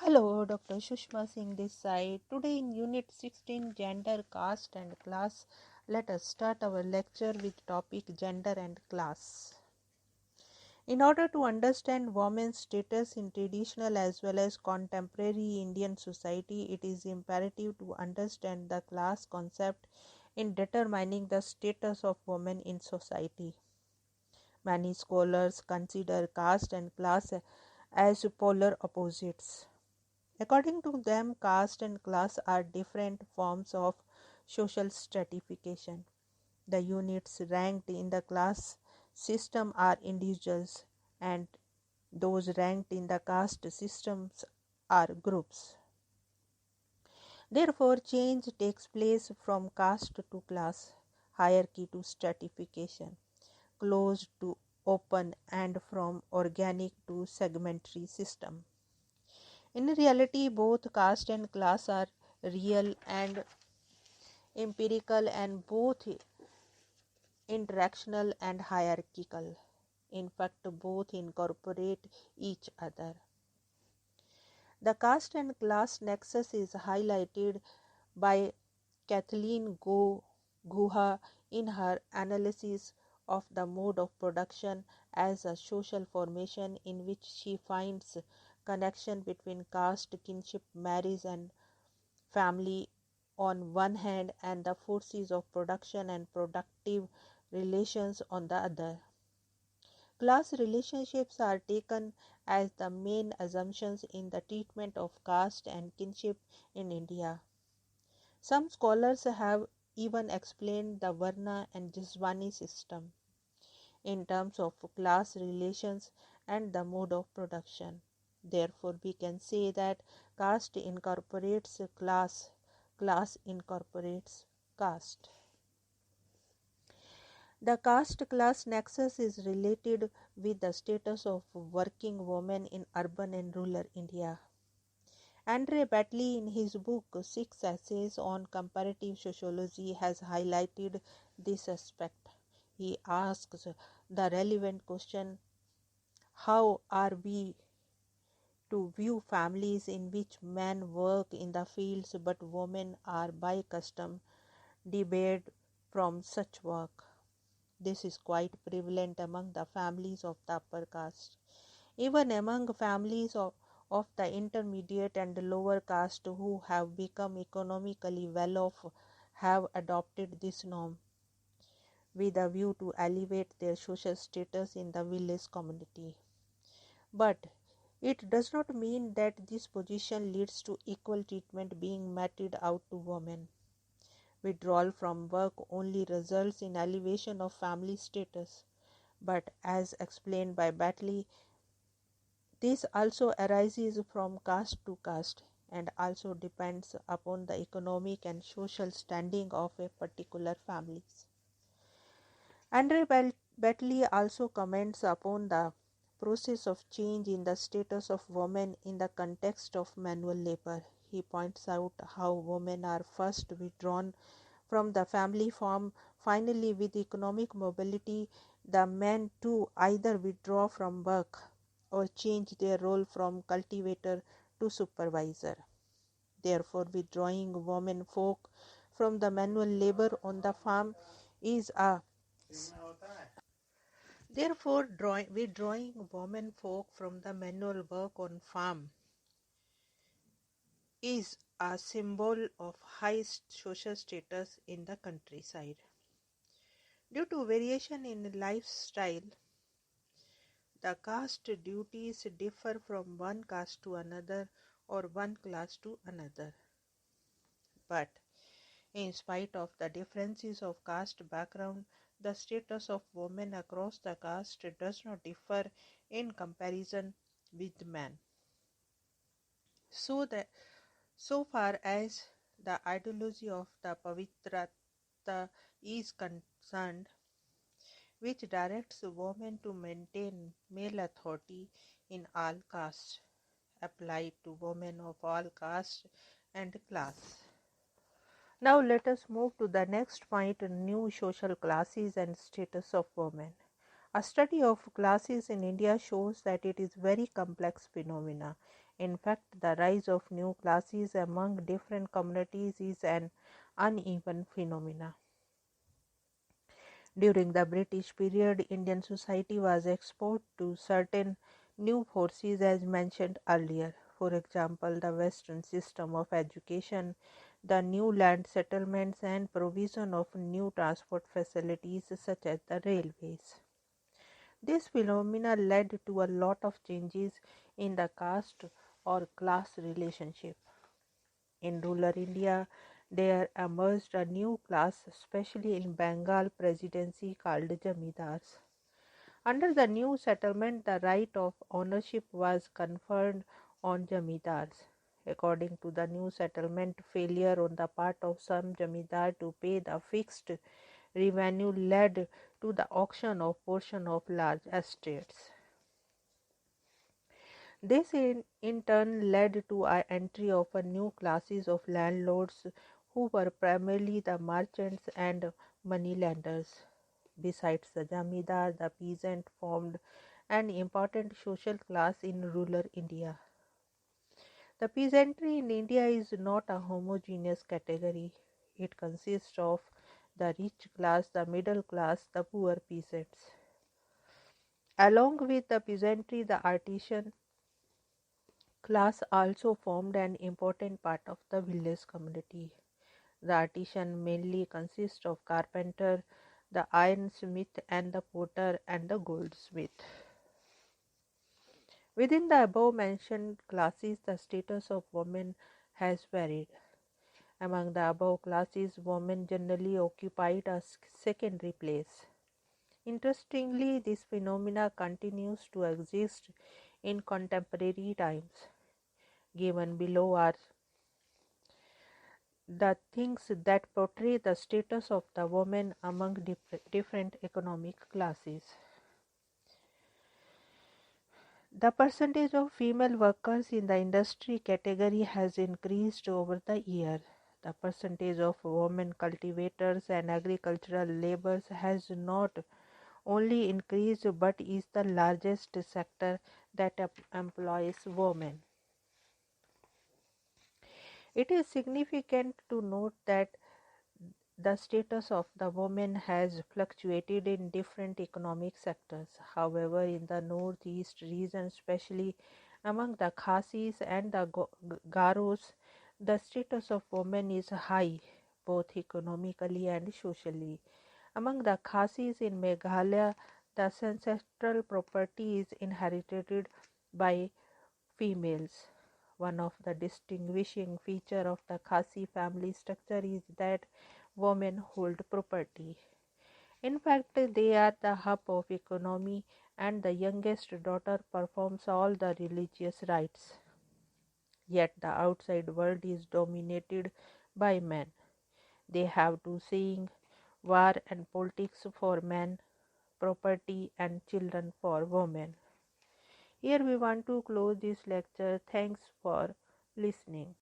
Hello, Dr. Sushma Singh this side. Today in Unit 16, Gender, Caste and Class, let us start our lecture with topic Gender and Class. In order to understand women's status in traditional as well as contemporary Indian society, it is imperative to understand the class concept in determining the status of women in society. Many scholars consider caste and class as polar opposites. According to them, caste and class are different forms of social stratification. The units ranked in the class system are individuals, and those ranked in the caste systems are groups. Therefore, change takes place from caste to class, hierarchy to stratification, closed to open, and from organic to segmentary system. In reality, both caste and class are real and empirical, and both interactional and hierarchical. In fact, both incorporate each other. The caste and class nexus is highlighted by Kathleen Guha in her analysis of the mode of production as a social formation, in which she finds connection between caste, kinship, marriage and family on one hand, and the forces of production and productive relations on the other. Class relationships are taken as the main assumptions in the treatment of caste and kinship in India. Some scholars have even explained the Varna and Jiswani system in terms of class relations and the mode of production. Therefore, we can say that caste incorporates class, class incorporates caste. The caste-class nexus is related with the status of working women in urban and rural India. Andre Batley, in his book Six Essays on Comparative Sociology, has highlighted this aspect. He asks the relevant question: how are we to view families in which men work in the fields but women are by custom debarred from such work? This is quite prevalent among the families of the upper caste. Even among families of the intermediate and lower caste who have become economically well off have adopted this norm with a view to elevate their social status in the village community. But it does not mean that this position leads to equal treatment being meted out to women. Withdrawal from work only results in elevation of family status. But as explained by Batley, this also arises from caste to caste and also depends upon the economic and social standing of a particular family. Andre Batley also comments upon the process of change in the status of women in the context of manual labor. He points out how women are first withdrawn from the family farm. Finally, with economic mobility, the men too either withdraw from work or change their role from cultivator to supervisor. Therefore, withdrawing women folk from the manual labor on the farm is a withdrawing women folk from the manual work on farm is a symbol of high social status in the countryside. Due to variation in lifestyle, the caste duties differ from one caste to another or one class to another. But in spite of the differences of caste background, the status of women across the caste does not differ in comparison with men. So far as the ideology of the Pavitrata is concerned, which directs women to maintain male authority in all castes, applied to women of all castes and class. Now let us move to the next point: new social classes and status of women. A study of classes in India shows that it is very complex phenomena. In fact, the rise of new classes among different communities is an uneven phenomenon. During the British period, Indian society was exposed to certain new forces as mentioned earlier. For example, the Western system of education, the new land settlements, and provision of new transport facilities such as the railways. This phenomena led to a lot of changes in the caste or class relationship. In rural India, there emerged a new class, especially in Bengal Presidency, called Jamidars. Under the new settlement, the right of ownership was conferred on Jamidars. According to the new settlement, failure on the part of some Jamidar to pay the fixed revenue led to the auction of portion of large estates. This in turn led to an entry of a new classes of landlords who were primarily the merchants and moneylenders. Besides the jamidar, the peasant formed an important social class in rural India. The peasantry in India is not a homogeneous category. It consists of the rich class, the middle class, the poor peasants. Along with the peasantry, the artisan class also formed an important part of the village community. The artisan mainly consists of carpenter, the ironsmith, and the potter and the goldsmith. Within the above mentioned classes, the status of women has varied. Among the above classes, women generally occupied a secondary place. Interestingly, this phenomena continues to exist in contemporary times. Given below are the things that portray the status of the woman among different economic classes. The percentage of female workers in the industry category has increased over the year. The percentage of women cultivators and agricultural laborers has not only increased but is the largest sector that employs women. It is significant to note that the status of the woman has fluctuated in different economic sectors. However, in the northeast region, especially among the Khasis and the Garos, the status of women is high, both economically and socially. Among the Khasis in Meghalaya, the ancestral property is inherited by females. One of the distinguishing features of the Khasi family structure is that women hold property. In fact, they are the hub of economy and the youngest daughter performs all the religious rites. Yet the outside world is dominated by men. They have to sing, war and politics for men, property and children for women. Here we want to close this lecture. Thanks for listening.